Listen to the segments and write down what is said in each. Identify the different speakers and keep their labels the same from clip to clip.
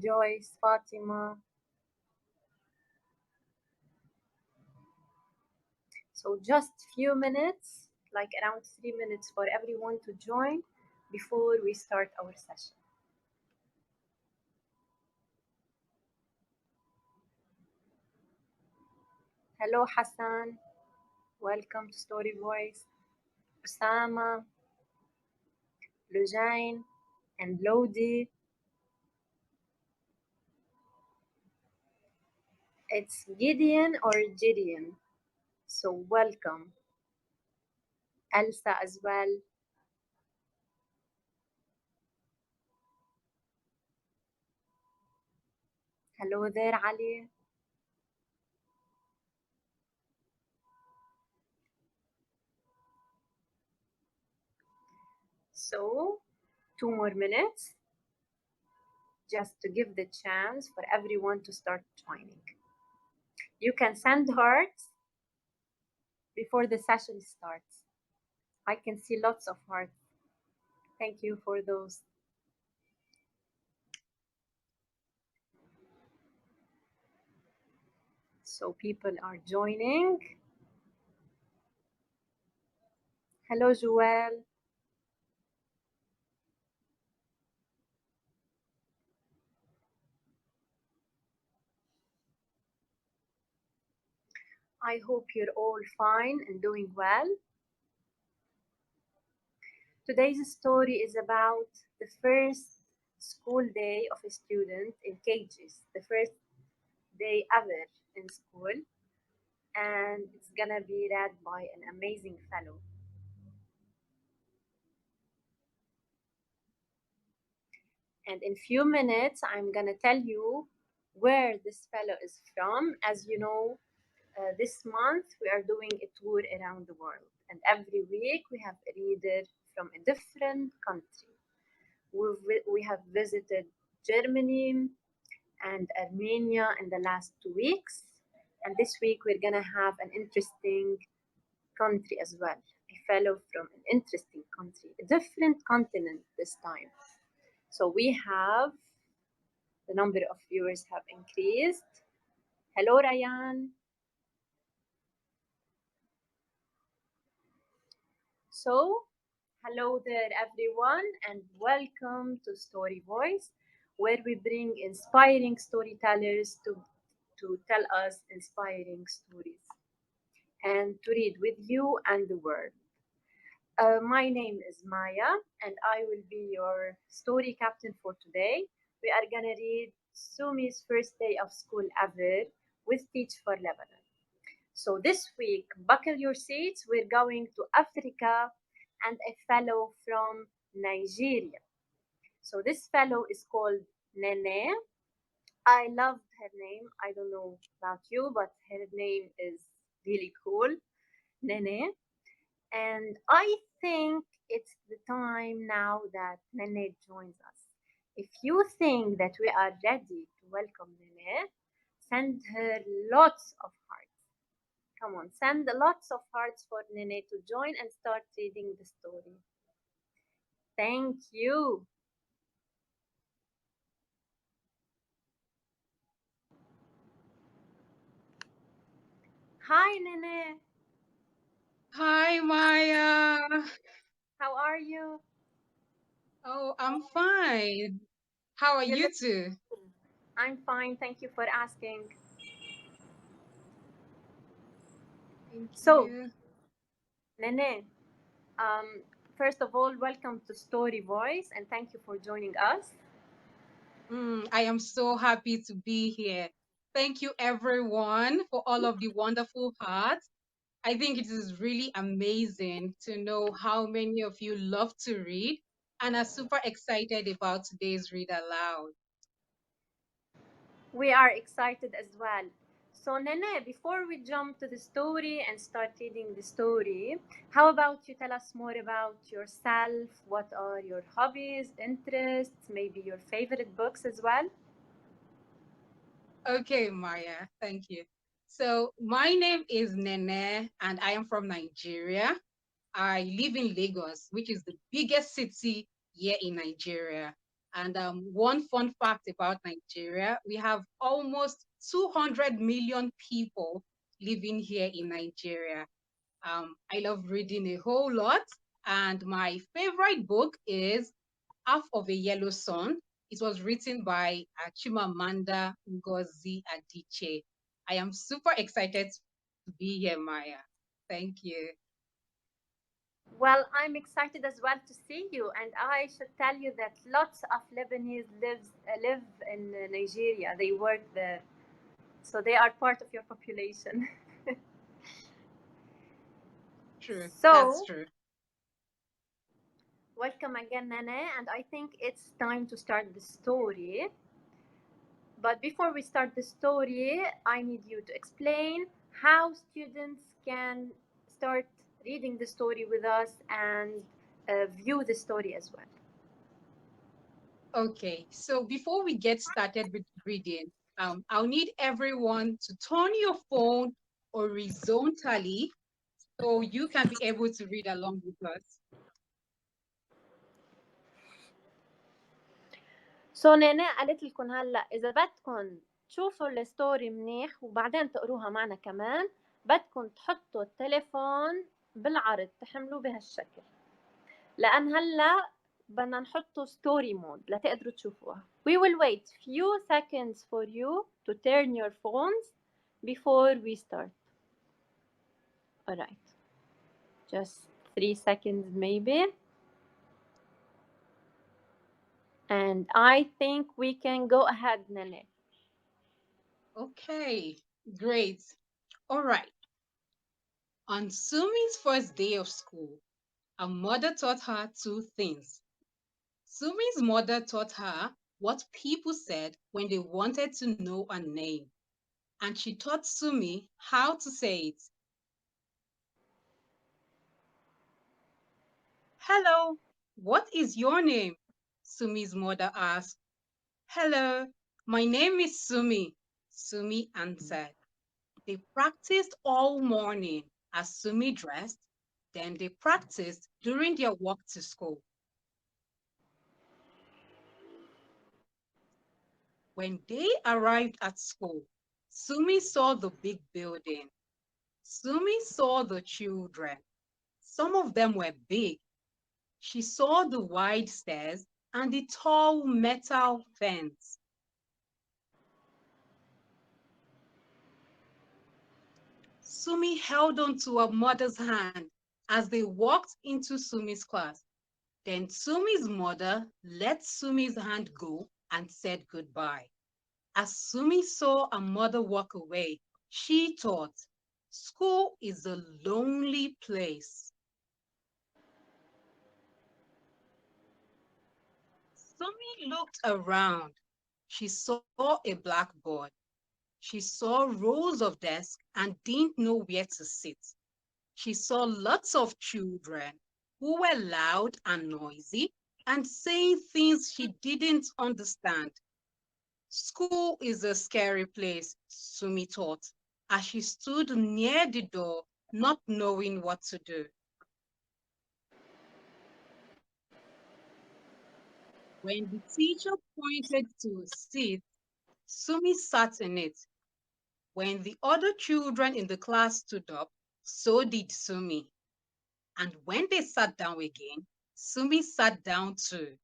Speaker 1: Joyce, Fatima. So just few minutes, like around 3 minutes for everyone to join before we start our session. Hello, Hassan. Welcome to Story Voice. Osama, Lujane, and Lodi. It's Gideon or Gideon. So welcome. Elsa as well. Hello there, Ali. So 2 more minutes just to give the chance for everyone to start joining. You can send hearts before the session starts. I can see lots of hearts. Thank you for those. So people are joining. Hello, Joelle. I hope you're all fine and doing well. Today's story is about the first school day of a student in cages, the first day ever in school, and it's gonna be read by an amazing fellow. And in few minutes, I'm gonna tell you where this fellow is from. As you know, this month we are doing a tour around the world, and every week we have a reader from a different country. We have visited Germany and Armenia in the last 2 weeks, and this week we're gonna have an interesting country as well. A fellow from an interesting country, a different continent this time. So we have the number of viewers have increased. Hello, Ryan. So, hello there, everyone, and welcome to Story Voice, where we bring inspiring storytellers to tell us inspiring stories and to read with you and the world. My name is Maya, and I will be your story captain for today. We are gonna read Sumi's first day of school ever with Teach for Lebanon. So this week, buckle your seats. We're going to Africa and a fellow from Nigeria. So this fellow is called Nene. I loved her name. I don't know about you, but her name is really cool, Nene. And I think it's the time now that Nene joins us. If you think that we are ready to welcome Nene, send her lots of hearts. Come on, send lots of hearts for Nene to join and start reading the story. Thank you. Hi, Nene.
Speaker 2: Hi, Maya.
Speaker 1: How are you?
Speaker 2: Oh, I'm fine. How are
Speaker 1: You
Speaker 2: you
Speaker 1: look.
Speaker 2: too?
Speaker 1: I'm fine. Thank you for asking.
Speaker 2: Thank
Speaker 1: So,
Speaker 2: you.
Speaker 1: Nene, um, first of all, welcome to Story Voice and thank you for joining us.
Speaker 2: I am so happy to be here. Thank you, everyone, for all of the wonderful hearts. I think it is really amazing to know how many of you love to read and are super excited about today's read aloud.
Speaker 1: We are excited as well. So, Nene, before we jump to the story and start reading the story, how about you tell us more about yourself? What are your hobbies, interests, maybe your favorite books as well?
Speaker 2: Okay, Maya, thank you. So, my name is Nene, and I am from Nigeria. I live in Lagos, which is the biggest city here in Nigeria. And one fun fact about Nigeria, we have almost 200 million people living here in Nigeria. I love reading a whole lot, and my favorite book is Half of a Yellow Sun. It was written by Chimamanda Adiche. I am super excited to be here, Maya. Thank you.
Speaker 1: Well, I'm excited as well to see you, and I should tell you that lots of Lebanese live in Nigeria. They work there, so they are part of your population.
Speaker 2: True. That's
Speaker 1: So,
Speaker 2: true.
Speaker 1: welcome again, Nene, and I think it's time to start the story. But before we start the story, I need you to explain how students can start reading the story with us and view the story as well.
Speaker 2: Okay, so before we get started with reading, I'll need everyone to turn your phone horizontally so you can be able to read along with us.
Speaker 1: سو نانا قالت لكم هلا اذا بدكم تشوفوا الستوري منيح وبعدين تقروها معنا كمان بدكم تحطوا التليفون بالعرض تحملوه بهالشكل لان هلا بدنا نحطه ستوري مود لتقدروا تشوفوها. We will wait few seconds for you to turn your phones before we start. Alright, just 3 seconds maybe. And I think we can go ahead, Nene.
Speaker 2: Okay, great. All right. On Sumi's first day of school, her mother taught her two things. Sumi's mother taught her what people said when they wanted to know a name, and she taught Sumi how to say it. Hello, what is your name? Sumi's mother asked. Hello, my name is Sumi, Sumi answered. They practiced all morning as Sumi dressed, then they practiced during their walk to school. When they arrived at school, Sumi saw the big building. Sumi saw the children. Some of them were big. She saw the wide stairs and the tall metal fence. Sumi held on to her mother's hand as they walked into Sumi's class. Then Sumi's mother let Sumi's hand go and said goodbye. As Sumi saw her mother walk away, she thought, school is a lonely place. Sumi looked around. She saw a blackboard. She saw rows of desks and didn't know where to sit. She saw lots of children who were loud and noisy and saying things she didn't understand. School is a scary place, Sumi thought, as she stood near the door, not knowing what to do. When the teacher pointed to a seat, Sumi sat in it. When the other children in the class stood up, so did Sumi. And when they sat down again, Sumi sat down too.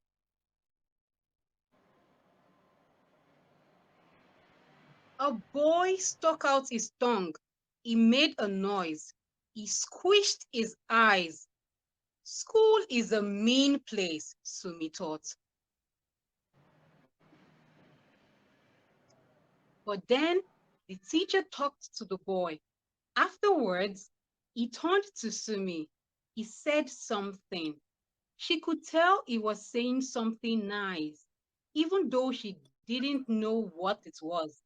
Speaker 2: A boy stuck out his tongue. He made a noise. He squished his eyes. School is a mean place, Sumi thought. But then the teacher talked to the boy. Afterwards, he turned to Sumi. He said something. She could tell he was saying something nice, even though she didn't know what it was.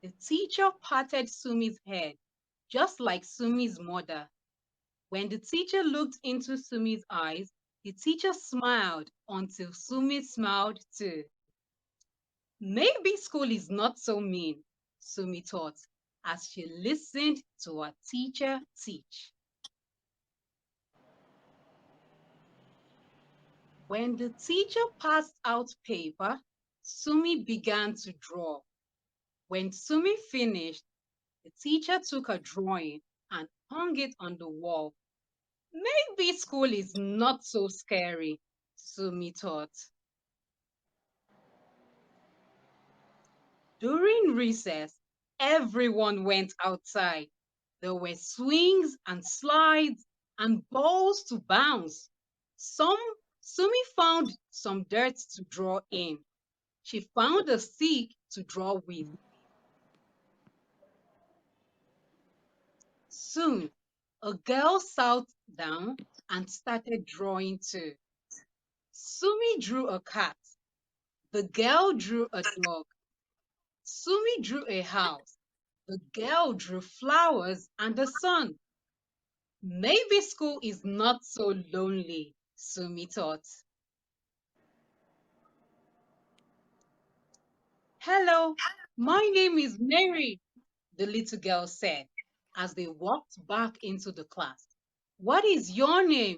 Speaker 2: The teacher patted Sumi's head, just like Sumi's mother. When the teacher looked into Sumi's eyes, the teacher smiled until Sumi smiled too. Maybe school is not so mean, Sumi thought as she listened to her teacher teach. When the teacher passed out paper, Sumi began to draw. When Sumi finished, the teacher took a drawing and hung it on the wall. Maybe school is not so scary, Sumi thought. During recess, everyone went outside. There were swings and slides and balls to bounce. Some Sumi found some dirt to draw in. She found a stick to draw with. Soon, a girl sat down and started drawing too. Sumi drew a cat. The girl drew a dog. Sumi drew a house. The girl drew flowers and the sun. Maybe school is not so lonely, Sumi thought. Hello, my name is Mary, the little girl said as they walked back into the class. What is your name?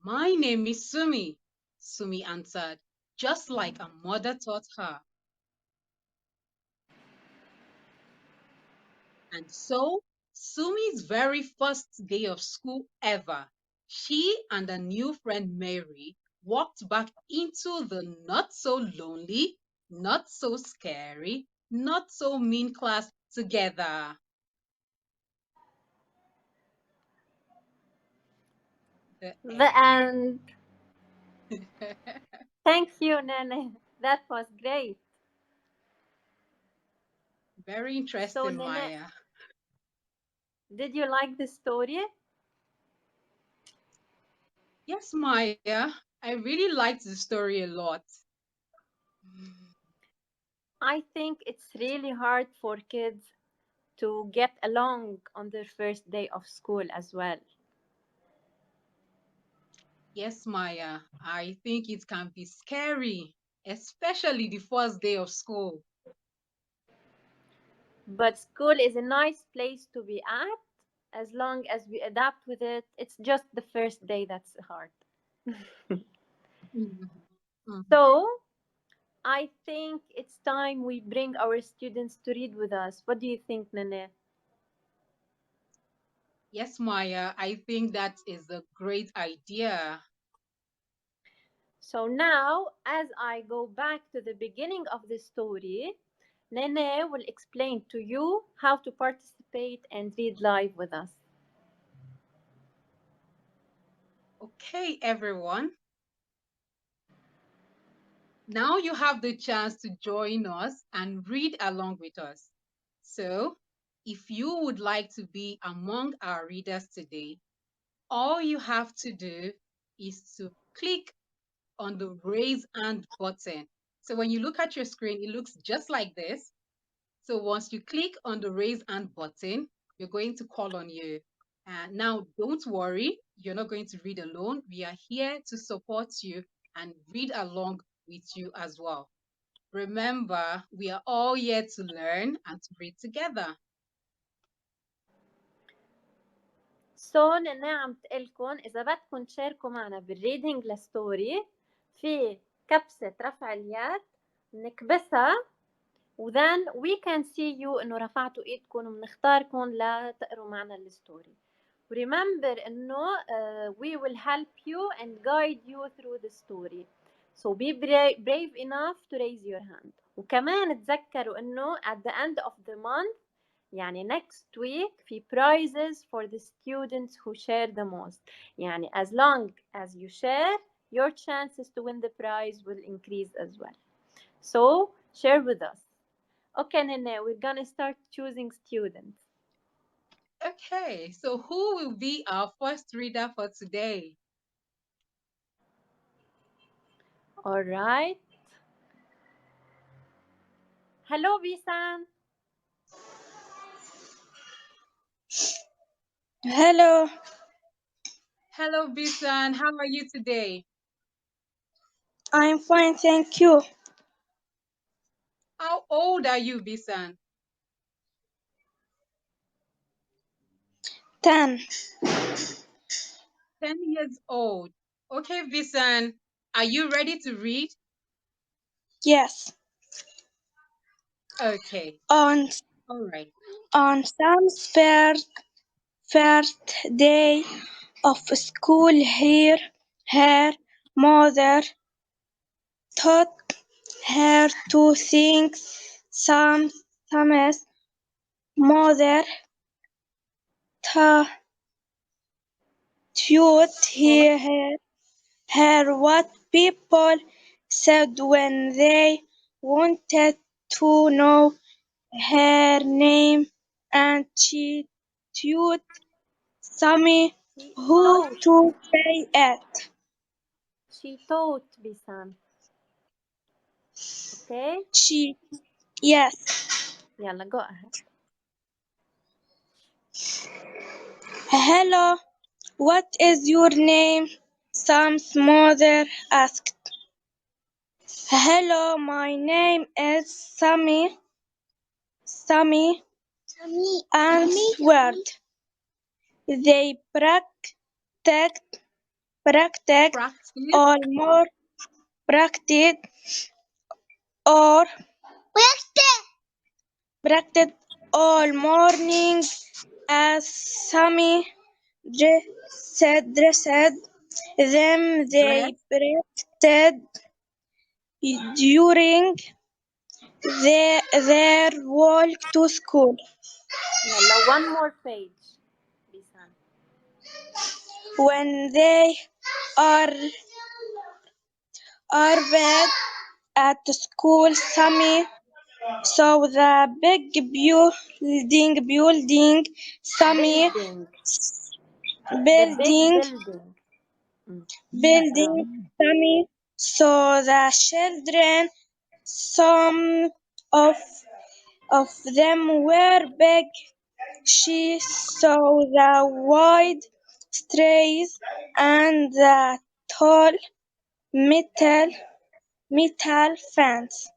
Speaker 2: My name is Sumi, Sumi answered, just like a mother taught her. And so, Sumi's very first day of school ever, she and her new friend Mary walked back into the not so lonely, not so scary, not so mean class together. The
Speaker 1: The
Speaker 2: end.
Speaker 1: end. Thank you, Nene. That was great.
Speaker 2: Very
Speaker 1: So,
Speaker 2: interesting,
Speaker 1: Nene,
Speaker 2: Maya.
Speaker 1: did you like the story?
Speaker 2: Yes, Maya, I really liked the story a lot.
Speaker 1: I think it's really hard for kids to get along on their first day of school as well.
Speaker 2: Yes, Maya, I think it can be scary, especially the first day of school.
Speaker 1: But school is a nice place to be at as long as we adapt with it. It's just the first day that's hard.
Speaker 2: Mhm. Mhm.
Speaker 1: So, I think it's time we bring our students to read with us. What do you think, Nene?
Speaker 2: Yes, Maya, I think that is a great idea.
Speaker 1: So now, as I go back to the beginning of the story, Nene will explain to you how to participate and read live with us.
Speaker 2: Okay, everyone. Now you have the chance to join us and read along with us. So, if you would like to be among our readers today, all you have to do is to click on the raise hand button. So when you look at your screen, it looks just like this. So once you click on the raise hand button, we're going to call on you. And now don't worry, you're not going to read alone. We are here to support you and read along with you as well. Remember, we are all here to learn and to read together.
Speaker 1: سو نانا عم تقلكن إذا بدكن تشاركوا معنا بالريدنج لستوري في كبسة رفع اليد نكبسها وذن we can see you إنه رفعتوا إيدكم وبنختاركم لتقروا معنا الستوري. Remember إنه we will help you and guide you through the story. So be brave enough to raise your hand. وكمان تذكروا إنه at the end of the month يعني next week في prizes for the students who share the most. يعني as long as you share, your chances to win the prize will increase as well. So share with us. Okay, Nene, we're gonna start choosing students.
Speaker 2: Okay, so who will be our first reader for today?
Speaker 1: All right. Hello, Bisan.
Speaker 3: Hello,
Speaker 2: Hello, Bisan. How are you today?
Speaker 3: I'm fine, thank you.
Speaker 2: How old are you, Bisan?
Speaker 3: 10.
Speaker 2: 10 years old. Okay, Visan, are you ready to read?
Speaker 3: Yes.
Speaker 2: Okay,
Speaker 3: On
Speaker 2: all right.
Speaker 3: on Sam's first day of school here, her mother taught her to sing Sam's mother taught
Speaker 2: What?
Speaker 3: her what people said when they wanted to know her name, and she taught Sumi
Speaker 1: She
Speaker 3: who
Speaker 1: taught.
Speaker 3: to say it.
Speaker 1: She taught, Bisan. Okay?
Speaker 3: She, yes.
Speaker 1: Yalla, go ahead.
Speaker 3: Hello, what is your name? Sam's mother asked. Hello, my name is Sumi answered. They practiced
Speaker 2: Practice?
Speaker 3: all more practiced or practiced all morning as Sammy dressed them. They
Speaker 2: Dress?
Speaker 3: practiced during their walk to school.
Speaker 1: Yalla, one more page, Bisan.
Speaker 3: When they are arrived at school, Sammy saw the big building. Sammy
Speaker 1: Building. The big
Speaker 3: building
Speaker 1: building. Mm.
Speaker 3: building.
Speaker 1: Bravo.
Speaker 3: Sammy saw the children. Some of of them were big. She saw the wide streets and the tall metal metal fence.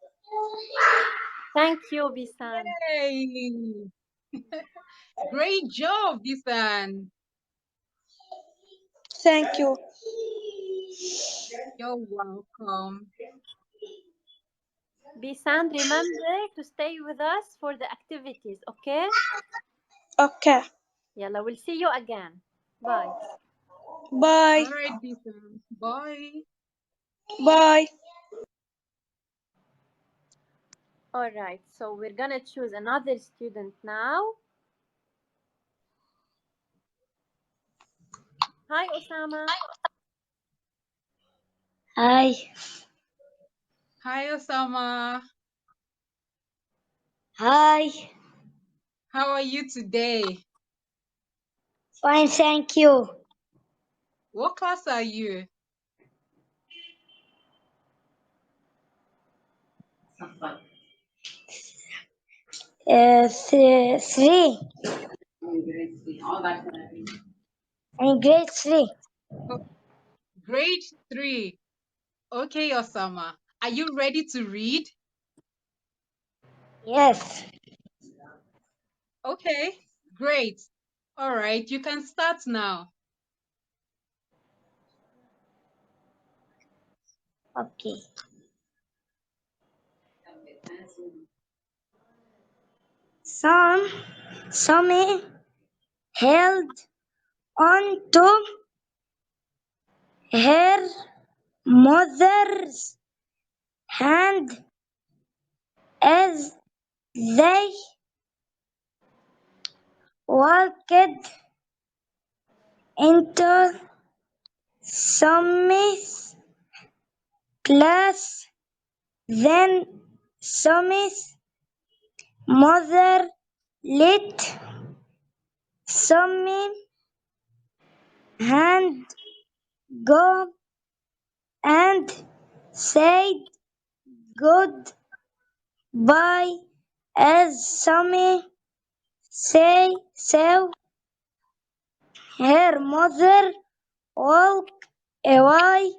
Speaker 1: Thank you, Bisan.
Speaker 2: Hey, great job, Visan.
Speaker 3: Thank you.
Speaker 2: You're welcome.
Speaker 1: Bisan, remember to stay with us for the activities, okay?
Speaker 3: Okay.
Speaker 1: Yalla, we'll see you again. Bye.
Speaker 3: Bye.
Speaker 2: All right, Visan. Bye.
Speaker 3: Bye.
Speaker 1: All right, so we're gonna choose another student now. Hi, Osama.
Speaker 3: Hi.
Speaker 2: Hi, Osama.
Speaker 3: Hi.
Speaker 2: How are you today?
Speaker 3: Fine, thank you.
Speaker 2: What class are you?
Speaker 3: Three. In grade three.
Speaker 2: Oh, grade 3. Okay, Osama. Are you ready to read?
Speaker 3: Yes.
Speaker 2: Okay, great. All right, you can start now.
Speaker 3: Okay. Some held on to her mother's hand as they walked into Summy's class. Then Summy's mother let Summy hand go and said goodbye as Summy say saw her mother walk away.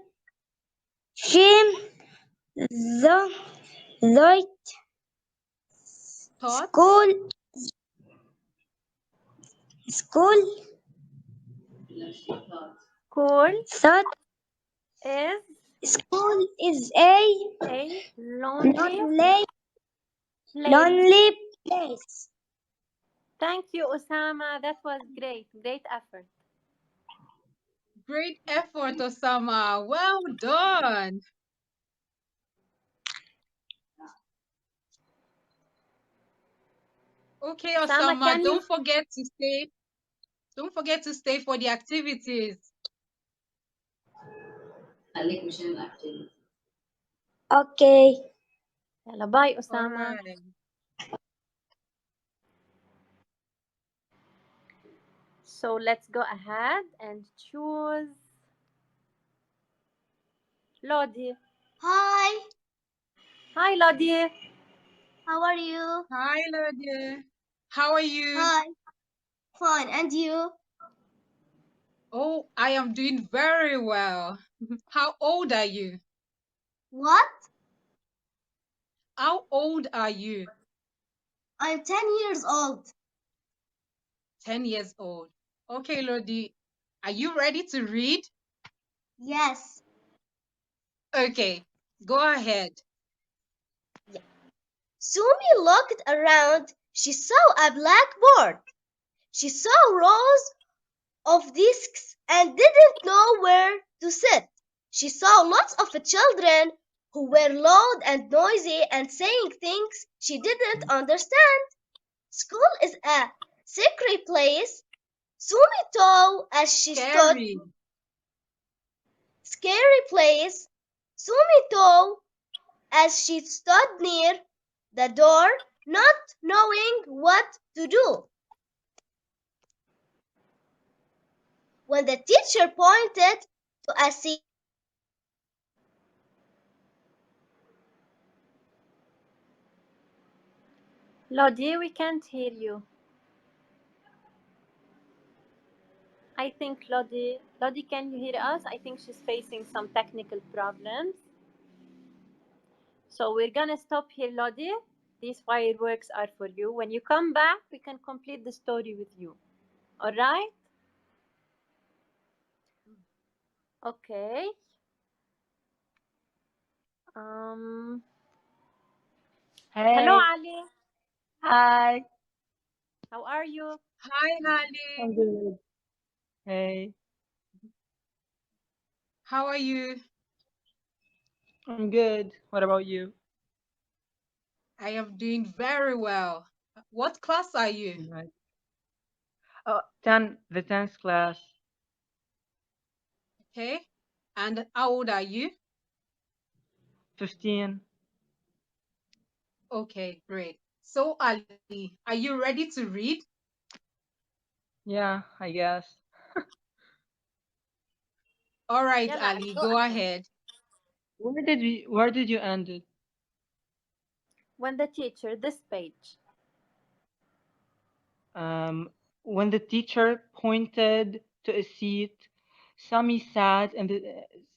Speaker 3: She the the
Speaker 2: Thought?
Speaker 3: school
Speaker 1: Cool.
Speaker 3: thought
Speaker 1: is
Speaker 3: School is a
Speaker 1: a
Speaker 3: not
Speaker 1: lonely place.
Speaker 3: lonely place.
Speaker 1: Thank you, Osama. That was great. Great effort.
Speaker 2: Great effort, Osama. Well done. Okay,
Speaker 1: Osama,
Speaker 2: Osama,
Speaker 1: can you?
Speaker 2: don't forget to stay for the activities.
Speaker 3: Okay.
Speaker 1: Yalla, bye,
Speaker 2: All
Speaker 1: Osama.
Speaker 2: right.
Speaker 1: So let's go ahead and choose Lodi.
Speaker 3: Hi,
Speaker 1: Hi, Lodi.
Speaker 3: how are you?
Speaker 2: Hi, Lydia. How are you?
Speaker 3: Hi, fine, and you?
Speaker 2: Oh, I am doing very well. How old are you?
Speaker 3: What?
Speaker 2: How old are you?
Speaker 3: I'm 10 years old.
Speaker 2: 10 years old. Okay, Lodi, are you ready to read?
Speaker 3: Yes.
Speaker 2: Okay, go ahead.
Speaker 3: Sumi looked around. She saw a blackboard. She saw rows of desks and didn't know where to sit. She saw lots of children who were loud and noisy and saying things she didn't understand. School is a secret place. Sumi thought as she stood.
Speaker 2: Scary.
Speaker 3: Scary place. Sumi thought as she stood near the door, not knowing what to do. When the teacher pointed to a seat,
Speaker 1: Lodi, we can't hear you. I think Lodi, can you hear us? I think she's facing some technical problems. So we're gonna stop here, Lodi. These fireworks are for you. When you come back, we can complete the story with you. All right? Okay. Um. Hello,
Speaker 4: Hey,
Speaker 1: Ali.
Speaker 4: hi,
Speaker 1: How are you?
Speaker 2: Hi, Ali.
Speaker 4: I'm good. Hey,
Speaker 2: How are you?
Speaker 4: I'm good. What about you?
Speaker 2: I am doing very well. What class are you?
Speaker 4: Nice. Oh, 10, the 10th class,
Speaker 2: Okay. And how old are you?
Speaker 4: 15.
Speaker 2: Okay, great. So, Ali, are you ready to read?
Speaker 4: Yeah, I guess.
Speaker 2: All right,
Speaker 1: Yalla, Ali,
Speaker 2: Ali,
Speaker 1: go
Speaker 2: go
Speaker 1: ahead.
Speaker 2: ahead.
Speaker 4: Where did you end it?
Speaker 1: When the teacher, this page.
Speaker 4: When the teacher pointed to a seat, Sami sat and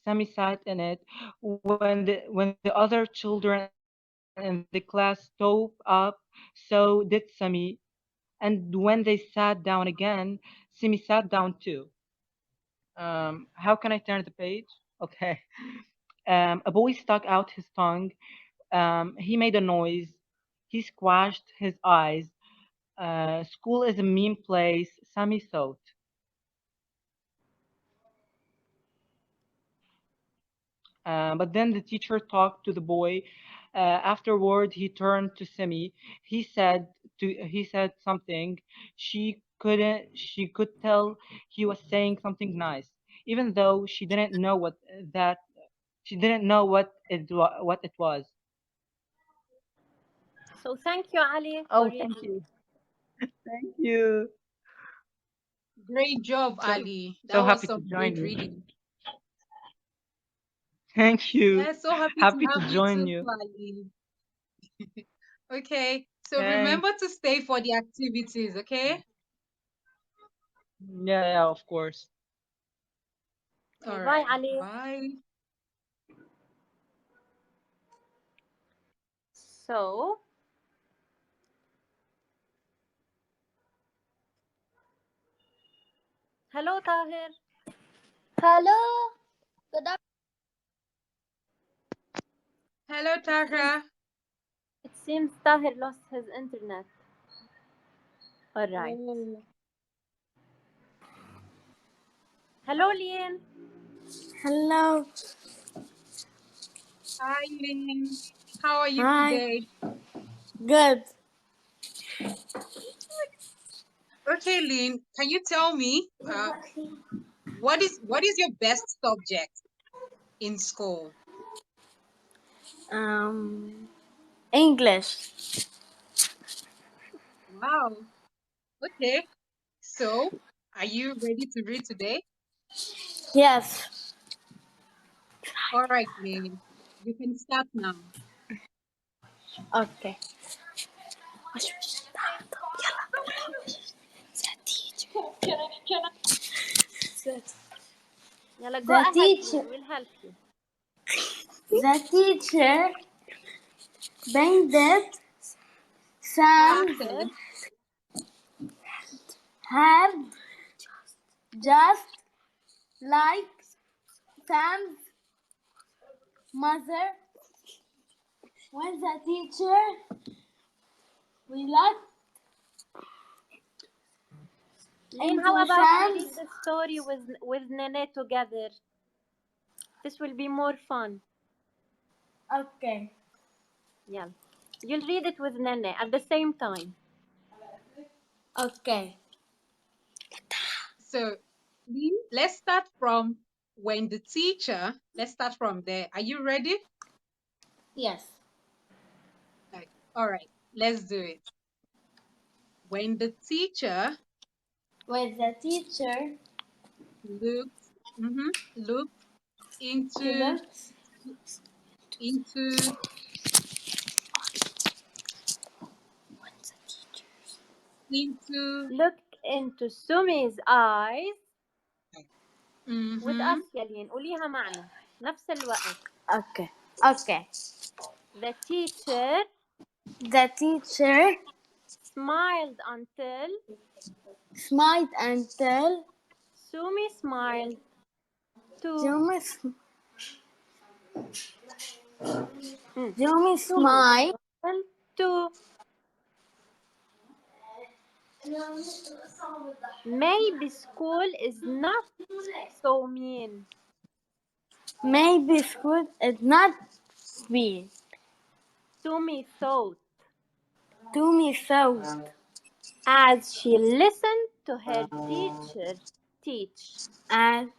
Speaker 4: Sami sat in it. When the other children in the class stood up, so did Sami. And when they sat down again, Simi sat down too. How can I turn the page? Okay. A boy stuck out his tongue. He made a noise. He squashed his eyes. School is a mean place, Sammy thought. But then the teacher talked to the boy. Afterward, he turned to Simi. He said something. She could tell he was saying something nice, even though that she didn't know what it was.
Speaker 1: So thank you, Ali, for
Speaker 4: Oh, thank
Speaker 1: reading.
Speaker 4: you. Thank you.
Speaker 2: Great job,
Speaker 4: So
Speaker 2: Ali.
Speaker 4: so
Speaker 2: That was
Speaker 4: happy to
Speaker 2: some
Speaker 4: join
Speaker 2: great
Speaker 4: you.
Speaker 2: reading.
Speaker 4: Thank you.
Speaker 2: Yeah, so happy to
Speaker 4: Happy to
Speaker 2: have you
Speaker 4: join
Speaker 2: too,
Speaker 4: you.
Speaker 2: Ali. Okay, so
Speaker 4: Thanks.
Speaker 2: remember to stay for the activities, okay?
Speaker 4: Yeah, yeah, of course.
Speaker 2: All
Speaker 1: Okay, bye,
Speaker 2: right,
Speaker 1: Ali.
Speaker 2: bye.
Speaker 1: So, hello, Tahir.
Speaker 3: hello, good afternoon.
Speaker 2: Hello, Tara.
Speaker 1: It seems Tahir lost his internet. Alright.
Speaker 2: Oh,
Speaker 1: Hello, Lian.
Speaker 5: Hello.
Speaker 2: hi, Lynn. How are you
Speaker 5: Hi.
Speaker 2: today?
Speaker 5: Good.
Speaker 2: Okay, Lynn, can you tell me what is your best subject in school?
Speaker 5: English.
Speaker 2: Wow. Okay. So, are you ready to read today?
Speaker 5: Yes.
Speaker 2: All right, Lynn. You can start now.
Speaker 5: Okay.
Speaker 1: Yalla, go
Speaker 5: The
Speaker 1: ahead,
Speaker 5: teacher.
Speaker 1: Lian. We'll help you.
Speaker 5: The teacher bended Sam's
Speaker 1: Started.
Speaker 5: head just like Sam's mother. When the teacher looked
Speaker 1: Lian, how
Speaker 5: into
Speaker 1: about we read
Speaker 5: Sam's.
Speaker 1: the story with Nene together? This will be more fun.
Speaker 5: Okay.
Speaker 1: Yeah. You'll read it with Nene at the same time.
Speaker 5: Okay.
Speaker 2: So, Lynn, let's start from let's start from there. Are you ready?
Speaker 5: Yes.
Speaker 2: Okay. All right, let's do it. When the teacher
Speaker 5: When the teacher
Speaker 2: looked, looked into
Speaker 5: looked
Speaker 2: into into
Speaker 1: Looked into Sumi's eyes with
Speaker 2: mm-hmm,
Speaker 1: us يا لين قوليها معنا نفس الوقت.
Speaker 5: Okay. Okay.
Speaker 1: The teacher
Speaker 5: The teacher
Speaker 1: smiled until
Speaker 5: smiled until
Speaker 1: Sumi smiled too.
Speaker 5: Jumi,
Speaker 1: Mm.
Speaker 5: Jumi
Speaker 1: Sumi
Speaker 5: smiled.
Speaker 1: smiled too. Maybe school is not so mean.
Speaker 5: Maybe school is not sweet.
Speaker 1: Sumi thought
Speaker 5: To me so
Speaker 1: as she listened to her teacher teach.
Speaker 5: and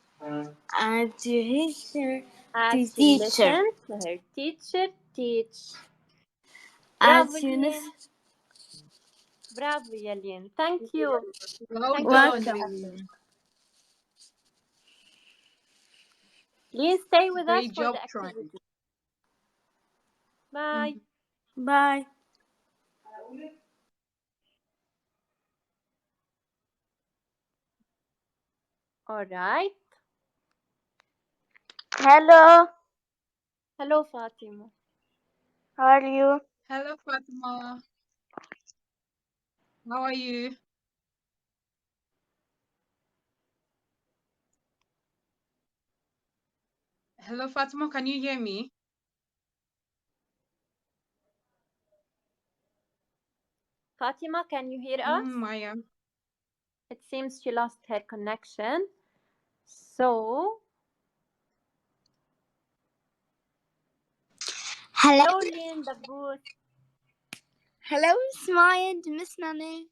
Speaker 5: and to teacher to
Speaker 1: As she
Speaker 5: teacher
Speaker 1: listened to her teacher teach.
Speaker 5: as
Speaker 1: Bravo
Speaker 5: soon as
Speaker 1: Lien. Bravo Yalien. Thank you.
Speaker 2: well
Speaker 1: Thank you for
Speaker 2: done,
Speaker 1: the
Speaker 5: welcome.
Speaker 1: effort.
Speaker 2: Lynn.
Speaker 1: Lien, stay with us
Speaker 2: Great
Speaker 1: for
Speaker 2: job
Speaker 1: the
Speaker 2: trying.
Speaker 1: activity. Bye.
Speaker 2: Mhm.
Speaker 5: Bye.
Speaker 1: All right.
Speaker 3: Hello,
Speaker 1: Hello, Fatima.
Speaker 3: how are you?
Speaker 2: Hello, Fatima. How are you? Hello, Fatima. Can you hear me?
Speaker 1: Fatima, can you hear us?
Speaker 2: Maya.
Speaker 1: It seems she lost her connection. So,
Speaker 5: Hello,
Speaker 1: hello, Lien Daboot.
Speaker 5: hello, Smile and Miss Nane.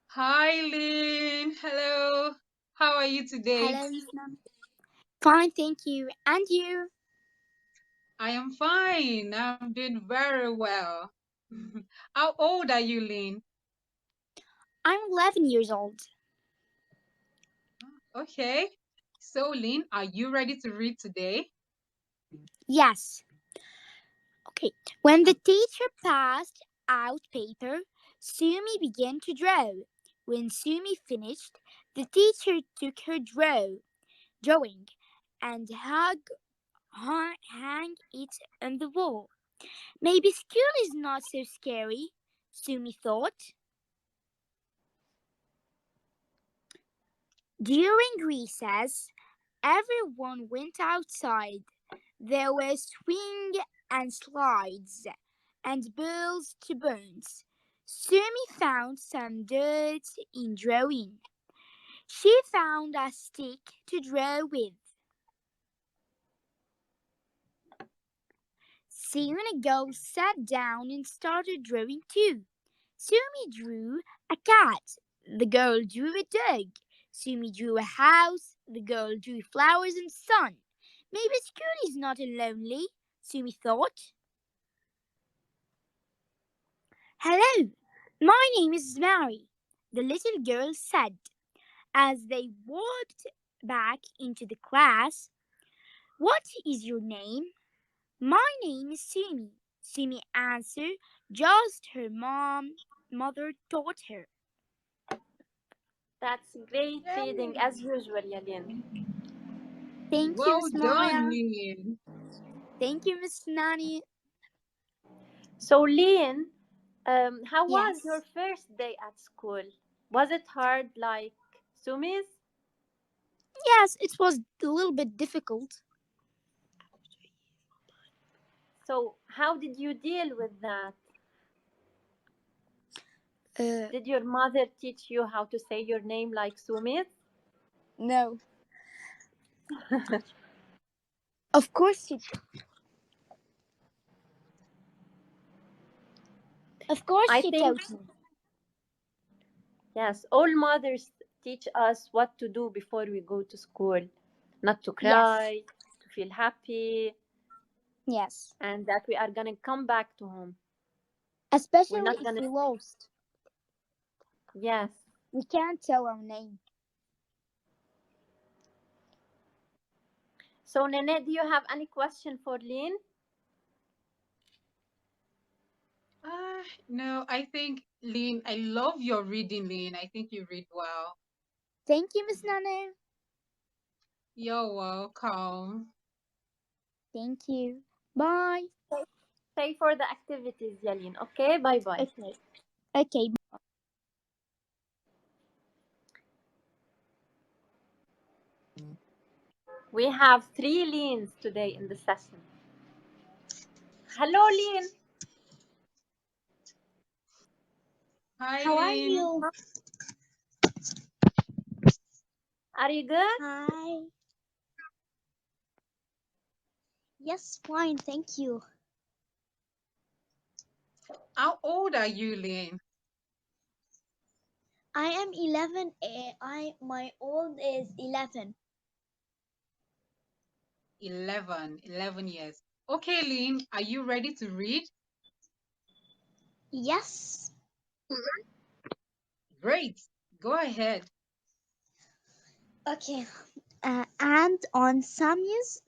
Speaker 2: Hi, Lynn. Hello. How are you today?
Speaker 5: Hello, Miss Nane. Fine, thank you. And you?
Speaker 2: I am fine. I'm doing very well. How old are you, Lynn?
Speaker 5: I'm 11 years old.
Speaker 2: Okay. So, Lynn, are you ready to read today?
Speaker 5: Yes. Okay. When
Speaker 2: Oh,
Speaker 5: the teacher passed out paper, Sumi began to draw. When Sumi finished, the teacher took her drawing and hang it on the wall. Maybe school is not so scary, Sumi thought. During recess, everyone went outside. There were swing and slides and bills to bones. Sumi found some dirt in drawing. She found a stick to draw with. Soon a girl sat down and started drawing too. Sumi drew a cat. The girl drew a dog. Sumi drew a house. The girl drew flowers and sun. Maybe school is not lonely, Sumi thought. Hello, my name is Mary, the little girl said. As they walked back into the class, what is your name? My name is Sumi. Sumi answered just her mother taught her.
Speaker 1: That's great reading
Speaker 2: Yay.
Speaker 1: as usual, Yalin.
Speaker 5: Thank you,
Speaker 2: Well
Speaker 5: Miss
Speaker 2: done,
Speaker 5: Maya.
Speaker 2: Lynn.
Speaker 5: Thank you, Miss Nani.
Speaker 1: So, Lynn, how was your
Speaker 5: Yes.
Speaker 1: first day at school? Was it hard like Sumi's?
Speaker 5: Yes, it was a little bit difficult.
Speaker 1: So, how did you deal with that?
Speaker 5: Uh,
Speaker 1: Did your mother teach you how to say your name like Sumi's?
Speaker 5: no. Of course she Of course
Speaker 1: I
Speaker 5: she
Speaker 1: think,
Speaker 5: taught me.
Speaker 1: yes, all mothers teach us what to do before we go to school. Not to
Speaker 5: Yes.
Speaker 1: cry, to feel happy,
Speaker 5: Yes.
Speaker 1: and that we are gonna come back to home. We're
Speaker 5: Especially
Speaker 1: not
Speaker 5: if
Speaker 1: gonna,
Speaker 5: we lost.
Speaker 1: yes.
Speaker 5: We can't tell our name.
Speaker 1: So, Nene, do you have any question for Lynn?
Speaker 2: No, I think Lynn, I love your reading, Lynn. I think you read well.
Speaker 5: Thank you, Miss Nana.
Speaker 2: You're welcome.
Speaker 5: Thank you. Bye.
Speaker 1: Stay for the activities, Yalin. Okay, bye bye.
Speaker 5: Okay. Okay.
Speaker 1: We have three Leans today in the session. Hello, Lean.
Speaker 2: Hi,
Speaker 3: How are
Speaker 2: Lynn.
Speaker 3: you?
Speaker 1: Are you good?
Speaker 3: Hi. Yes, fine, thank you.
Speaker 2: How old are you, Lynn?
Speaker 3: I am 11. My old is 11.
Speaker 2: 11 years. Okay, Lynn, are you ready to read?
Speaker 3: Yes.
Speaker 2: Great. Go ahead.
Speaker 3: Okay. And on Sammy's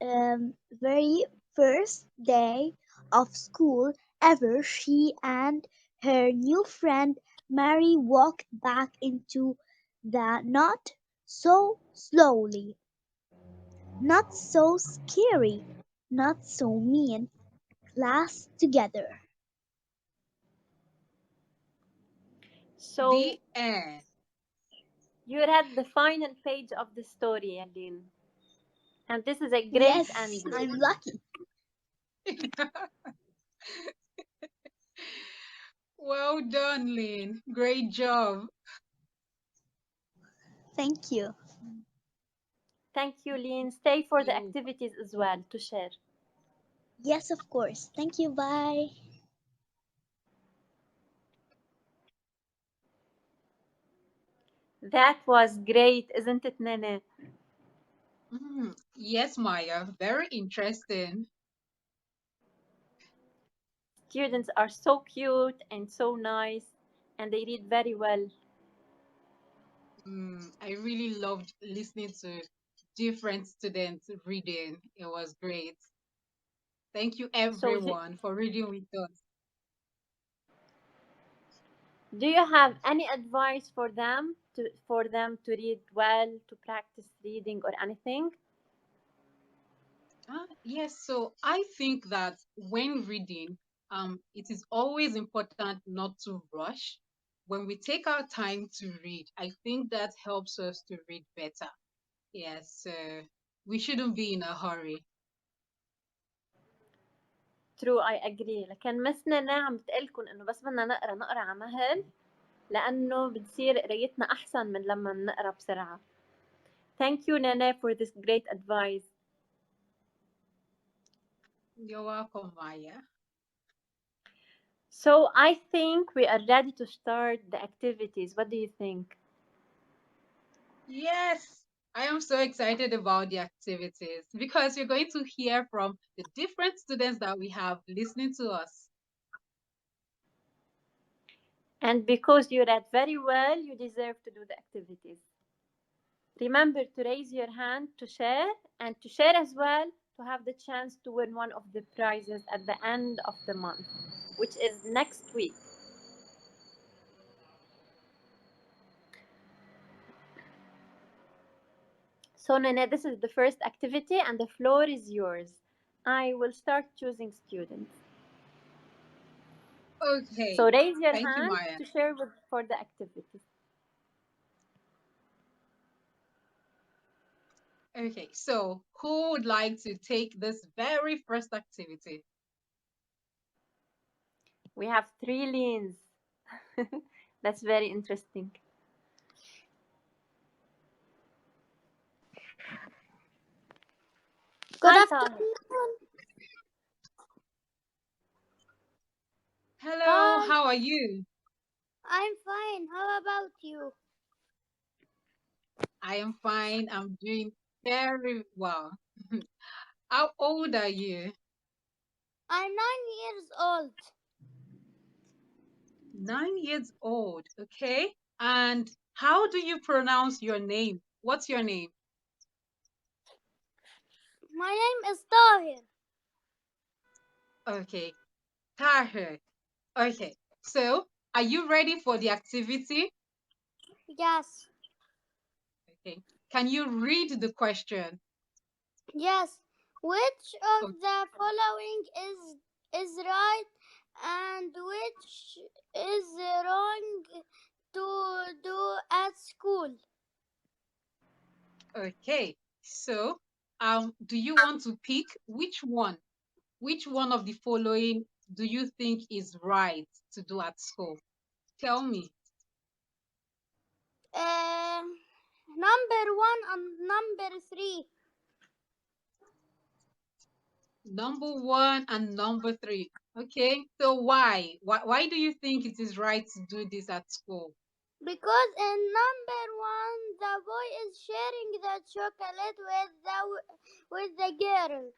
Speaker 3: very first day of school ever, she and her new friend Mary walked back into the not so slowly, not so scary, not so mean class together.
Speaker 1: So,
Speaker 2: The end.
Speaker 1: you read the final page of the story, Yalin. And this is a great
Speaker 3: Yes,
Speaker 1: ending.
Speaker 3: I'm lucky.
Speaker 2: Well done, Lynn. Great job.
Speaker 3: Thank you.
Speaker 1: Thank you, Lean. Stay for the
Speaker 2: You.
Speaker 1: activities as well to share.
Speaker 3: Yes, of course. Thank you. Bye.
Speaker 1: That was great, isn't it, Nene?
Speaker 2: Yes, Maya. Very interesting.
Speaker 1: Students are so cute and so nice, and they read very well.
Speaker 2: I really loved listening to different students reading. It was great. Thank you,
Speaker 1: So,
Speaker 2: everyone, for reading with us.
Speaker 1: do you have any advice for them to read well, to practice reading or anything?
Speaker 2: Yes, so I think that when reading, it is always important not to rush. When we take our time to read, I think that helps us to read better. Yes. We shouldn't be in a hurry.
Speaker 1: True, I agree. لكن مس نانا عم بتقلكن إنه بس بدنا نقرا على مهل لأنه بتصير قرايتنا أحسن من لما بنقرا بسرعة. Thank you, Nene, for this great advice.
Speaker 2: You're welcome, Maya.
Speaker 1: So I think we are ready to start the activities. What do you think?
Speaker 2: Yes, I am so excited about the activities because you're going to hear from the different students that we have listening to us.
Speaker 1: And because you read very well, you deserve to do the activities. Remember to raise your hand to share and to share as well to have the chance to win one of the prizes at the end of the month, which is next week. So, Nene, this is the first activity and the floor is yours. I will start choosing students.
Speaker 2: Okay,
Speaker 1: So, raise your
Speaker 2: thank you,
Speaker 1: hand
Speaker 2: Maya.
Speaker 1: to share for the activity.
Speaker 2: Okay, so who would like to take this very first activity?
Speaker 1: We have 3 lanes. That's very interesting.
Speaker 5: Good
Speaker 1: Hi, Tahir.
Speaker 5: afternoon.
Speaker 2: Hello,
Speaker 5: Hi,
Speaker 2: how are you?
Speaker 5: I'm fine. How about you?
Speaker 2: I am fine. I'm doing very well. How old are you?
Speaker 5: I'm 9 years old.
Speaker 2: 9 years old. Okay. And how do you pronounce your name? What's your name?
Speaker 5: My name is Tahir.
Speaker 2: Okay. Tahir. Okay. So, are you ready for the activity?
Speaker 5: Yes,
Speaker 2: Okay. Can you read the question?
Speaker 5: yes. Which of
Speaker 2: O-
Speaker 5: the following is right and which is wrong to do at school?
Speaker 2: Okay. So, do you want to pick which one? Which one of the following do you think is right to do at school? Tell me.
Speaker 5: Number one and number three.
Speaker 2: Number one and number three. Okay, so why? Why do you think it is right to do this at school?
Speaker 5: Because in number one, the boy is sharing the chocolate with the girl,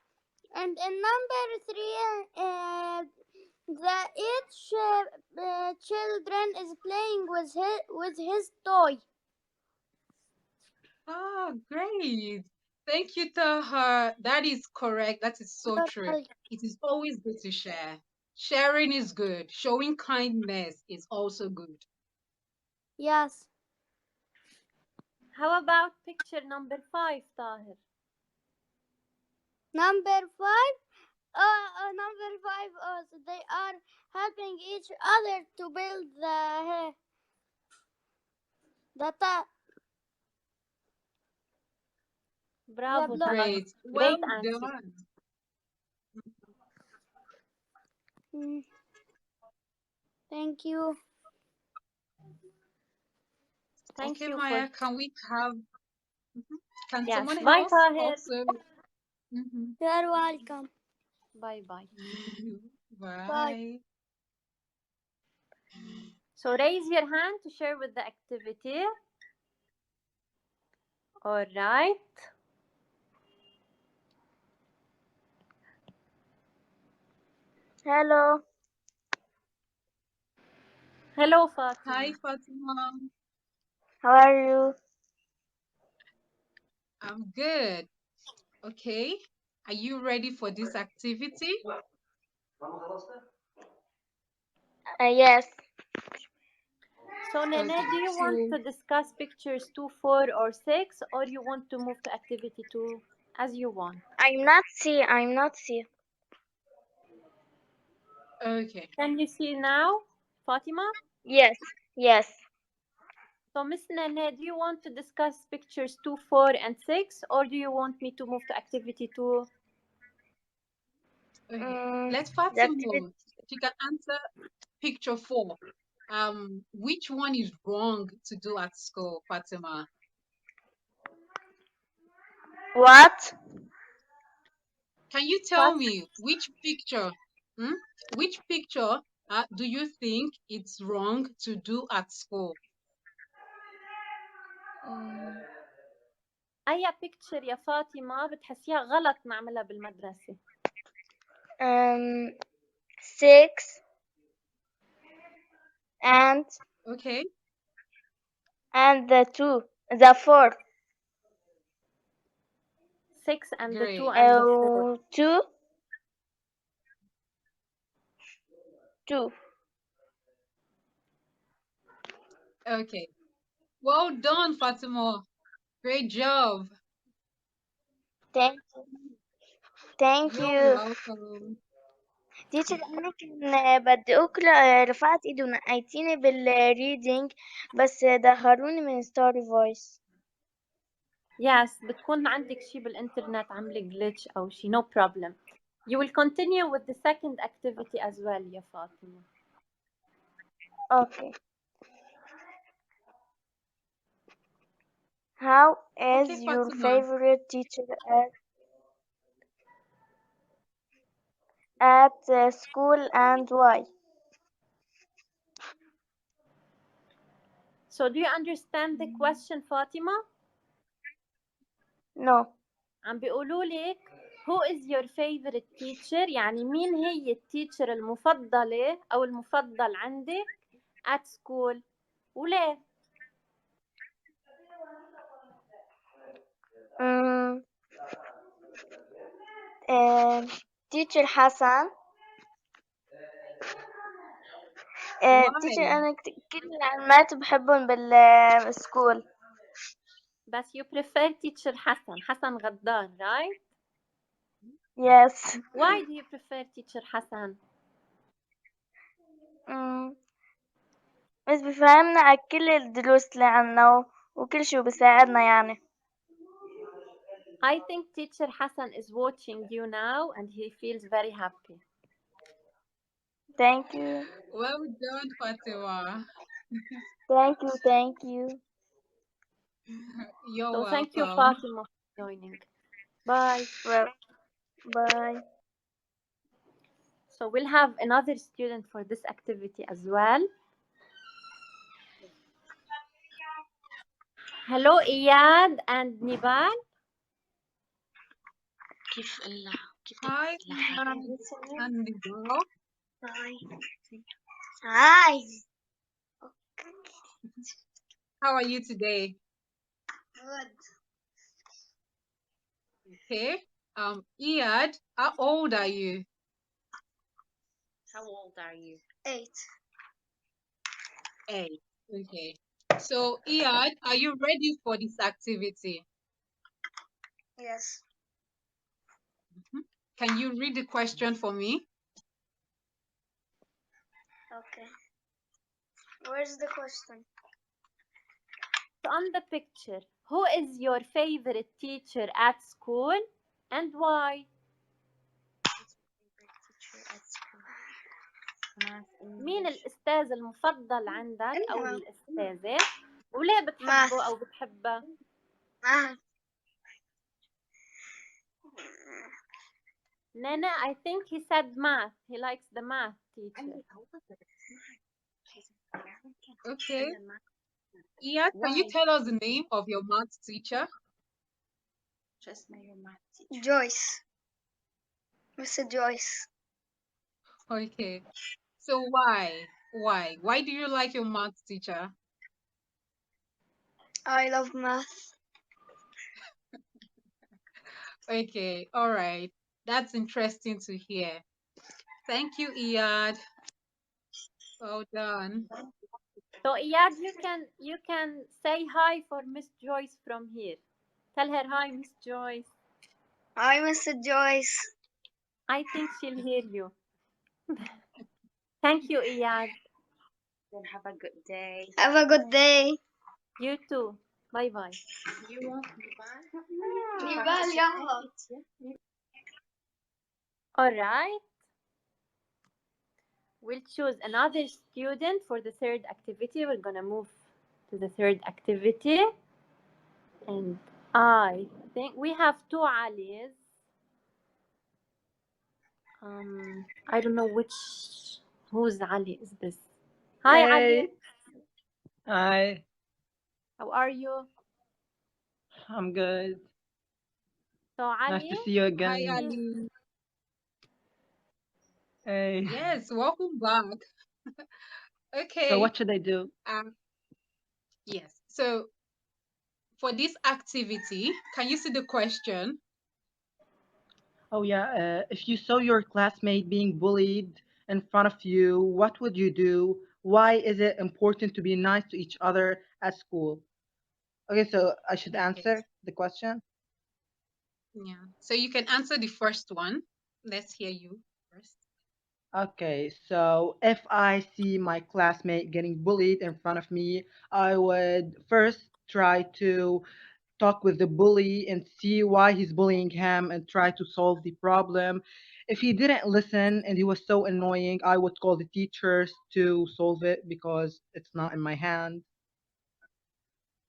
Speaker 5: and in number three, the each children is playing with his toy.
Speaker 2: Oh, great. Thank you, Taha. That is correct. That is so true.
Speaker 5: Well,
Speaker 2: It is always good to share. Sharing is good. Showing kindness is also good.
Speaker 5: yes,
Speaker 1: How about picture number 5, Tahir?
Speaker 5: number five. Number five. So they are helping each other to build the
Speaker 1: Bravo,
Speaker 5: block.
Speaker 1: Tahir.
Speaker 2: Great. Well
Speaker 1: Great answer.
Speaker 2: done.
Speaker 5: Mm, thank you.
Speaker 1: Thank
Speaker 2: Okay,
Speaker 1: you for.
Speaker 2: Maya, can we have, mhm. Can
Speaker 1: Yes.
Speaker 2: someone
Speaker 1: Bye,
Speaker 2: else
Speaker 1: Tahir.
Speaker 2: also? Mhm.
Speaker 5: You're welcome.
Speaker 1: Bye bye.
Speaker 5: Bye.
Speaker 2: Bye.
Speaker 1: So raise your hand to share with the activity. All right.
Speaker 3: Hello.
Speaker 1: Hello,
Speaker 2: Hi,
Speaker 1: Fatima.
Speaker 2: Fatima.
Speaker 3: How are you?
Speaker 2: I'm good. Okay. Are you ready for this activity?
Speaker 3: Yes.
Speaker 1: So, Nene, do
Speaker 2: Okay.
Speaker 1: you want
Speaker 2: So,
Speaker 1: to discuss pictures 2, 4, or 6, or you want to move to activity 2 as you want?
Speaker 3: I'm not see.
Speaker 2: okay.
Speaker 1: Can you see now, Fatima?
Speaker 3: Yes. Yes.
Speaker 1: So, Miss Nene, do you want to discuss pictures 2, 4, and 6, or do you want me to move to activity 2?
Speaker 2: Okay.
Speaker 3: Mm,
Speaker 2: Let
Speaker 3: the activity.
Speaker 2: Fatima. She can answer picture 4. Which one is wrong to do at school, Fatima?
Speaker 3: What?
Speaker 2: Can you tell
Speaker 1: What?
Speaker 2: me hmm? Which picture do you think it's wrong to do at school?
Speaker 3: Mm,
Speaker 1: أي picture يا فاطمة بتحسيها غلط نعملها بالمدرسة؟
Speaker 3: um, 6 and
Speaker 2: Okay,
Speaker 3: the 2, the 4.
Speaker 1: 6 and the 2
Speaker 2: great.
Speaker 1: and the 4.
Speaker 3: 2, 2.
Speaker 2: Okay. Well done, Fatima. Great job.
Speaker 3: Thank thank
Speaker 2: You're
Speaker 3: you.
Speaker 2: welcome.
Speaker 3: تيتشر أنا كان بدي أقرأ، رفعت إيدي ونقيتيني بالريدنج بس دخلوني من ستوري فويس.
Speaker 1: Yes, بتكون عندك شي بالإنترنت عامل glitch أو شي. No problem. You will continue with the second activity as well يا فاطمة.
Speaker 3: Okay. How
Speaker 2: Okay,
Speaker 3: is your
Speaker 2: Fatima.
Speaker 3: favorite teacher at school and why?
Speaker 1: So do you understand the question فاطمة؟
Speaker 3: No.
Speaker 1: عم بيقولوا لك who is your favorite teacher، يعني مين هي التيتشر المفضلة أو المفضل عندك at school وليه؟
Speaker 3: Mm, teacher حسن. teacher
Speaker 2: Why?
Speaker 3: أنا كل العلمات بحبهم بالسكول.
Speaker 1: بس you prefer teacher حسن غدار right؟
Speaker 3: Yes.
Speaker 1: Why do you prefer teacher حسن؟
Speaker 3: Mm, بس بفهمنا على كل الدروس اللي عنا وكل شي بيساعدنا يعني.
Speaker 1: I think teacher Hassan is watching you now and he feels very happy.
Speaker 3: Thank you.
Speaker 2: Well done, Fatima.
Speaker 3: Thank you. Thank you.
Speaker 2: You're
Speaker 1: So thank you
Speaker 2: welcome.
Speaker 1: Fatima for joining. Bye.
Speaker 3: Well, bye.
Speaker 1: So we'll have another student for this activity as well. Hello Iyad and Nibal.
Speaker 3: كيف
Speaker 2: Hi, Iyad and the girl.
Speaker 3: Hi.
Speaker 2: How are you today?
Speaker 3: Good.
Speaker 2: Okay. Iyad, how old are you?
Speaker 3: How old are you? 8.
Speaker 2: 8. Okay. So, Iyad, are you ready for this activity?
Speaker 3: Yes.
Speaker 2: Mhm. Can you read the question for me?
Speaker 3: Okay. Where's the question?
Speaker 1: So on the picture, who is your favorite teacher at school and why? مين الأستاذ المفضل عندك أو الأستاذة وليه بتحبه
Speaker 3: Math.
Speaker 1: أو بتحبها؟
Speaker 3: Math.
Speaker 1: Nene, I think he said math. He likes the math teacher.
Speaker 2: Okay. Iyad, can you tell us the name of your math teacher?
Speaker 3: Joyce. Mr. Joyce.
Speaker 2: Okay. So why? Why? Why do you like your math teacher?
Speaker 3: I love math.
Speaker 2: Okay. All right. That's interesting to hear. Thank you, Iyad. Well done.
Speaker 1: So Iyad, you can say hi for Miss Joyce from here. Tell her hi, Miss Joyce.
Speaker 3: Hi, Mr. Joyce.
Speaker 1: I think she'll hear you. Thank you, Iyad.
Speaker 3: Have a good day.
Speaker 1: You too. Bye bye.
Speaker 3: نيبال يلا.
Speaker 1: All right. We'll choose another student for the third activity. We're gonna move to the third activity. And I think we have two Alis. I don't know whose Ali is this. Hi Ali,
Speaker 4: Hey, hi,
Speaker 1: how are you?
Speaker 4: I'm good.
Speaker 1: So
Speaker 4: Nice
Speaker 1: Ali,
Speaker 4: to see you
Speaker 2: Hi,
Speaker 4: again.
Speaker 1: please.
Speaker 2: Ali.
Speaker 4: Hey,
Speaker 2: Yes, welcome back.
Speaker 4: so
Speaker 2: Okay.
Speaker 4: what should I do?
Speaker 2: Um, yes. So for this activity, can you see the question?
Speaker 4: Oh yeah, if you saw your classmate being bullied in front of you, what would you do? Why is it important to be nice to each other at school? Okay, so I should
Speaker 2: Okay.
Speaker 4: answer the question.
Speaker 2: Yeah. So you can answer the first one. Let's hear you first.
Speaker 4: Okay, so if I see my classmate getting bullied in front of me, I would first try to talk with the bully and see why he's bullying him and try to solve the problem. If he didn't listen and he was so annoying, I would call the teachers to solve it because it's not in my hand.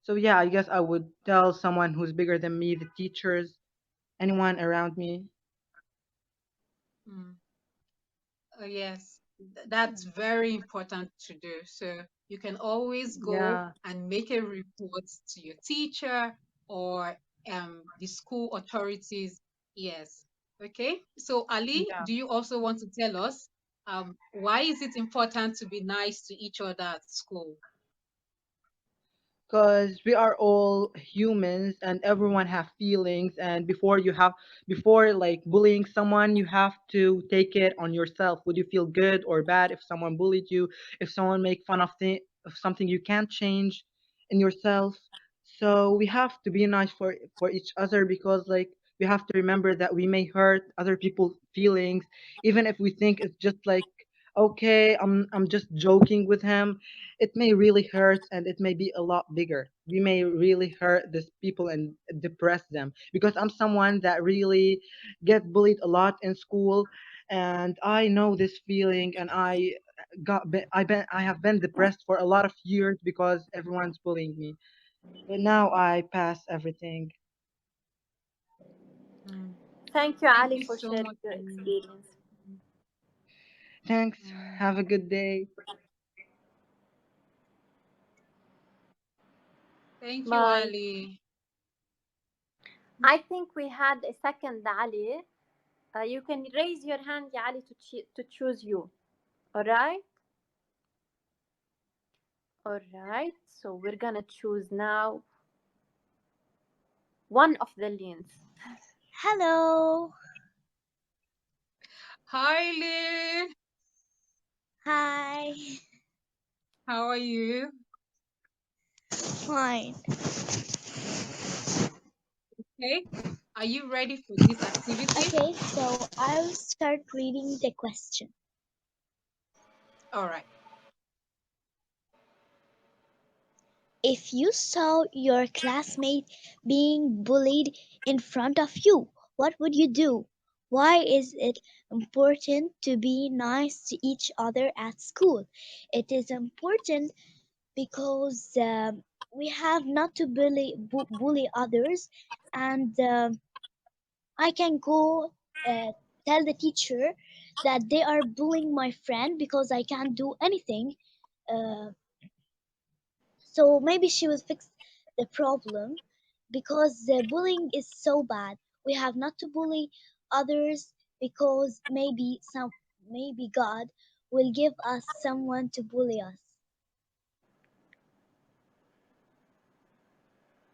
Speaker 4: So yeah, I guess I would tell someone who's bigger than me, the teachers, anyone around me.
Speaker 2: Mm. Yes, that's very important to do. So you can always go
Speaker 4: Yeah,
Speaker 2: and make a report to your teacher or the school authorities. Yes. Okay. So Ali,
Speaker 4: yeah.
Speaker 2: do you also want to tell us why is it important to be nice to each other at school?
Speaker 4: Because we are all humans and everyone have feelings, and before like bullying someone, you have to take it on yourself. Would you feel good or bad if someone bullied you, if someone make fun of something you can't change in yourself? So we have to be nice for each other, because like we have to remember that we may hurt other people's feelings, even if we think it's just like, okay, I'm just joking with him. It may really hurt and it may be a lot bigger. We may really hurt these people and depress them, because I'm someone that really get bullied a lot in school, and I know this feeling, and I have been depressed for a lot of years because everyone's bullying me. But now I pass everything.
Speaker 2: Mm.
Speaker 1: Thank you,
Speaker 2: Thank
Speaker 1: Ali,
Speaker 2: you
Speaker 1: for
Speaker 2: so
Speaker 1: sharing
Speaker 2: much,
Speaker 1: your
Speaker 2: Ali.
Speaker 1: experience.
Speaker 4: Thanks.
Speaker 2: Mm.
Speaker 4: Have a good day.
Speaker 2: Thank you,
Speaker 1: Bye.
Speaker 2: Ali.
Speaker 1: I think we had a second Ali. You can raise your hand, ya Ali, to choose you. All right. All right. So we're gonna choose now one of the lanes.
Speaker 3: Hello.
Speaker 2: Hi, Lynn.
Speaker 3: Hi.
Speaker 2: How are you?
Speaker 3: Fine.
Speaker 2: Okay. Are you ready for this activity?
Speaker 3: Okay, so I'll start reading the question.
Speaker 2: All right.
Speaker 3: If you saw your classmate being bullied in front of you, what would you do? Why is it important to be nice to each other at school? It is important because we have not to bully others, and I can go tell the teacher that they are bullying my friend because I can't do anything. Uh, so maybe she will fix the problem, because the bullying is so bad. We have not to bully others, because maybe God will give us someone to bully us.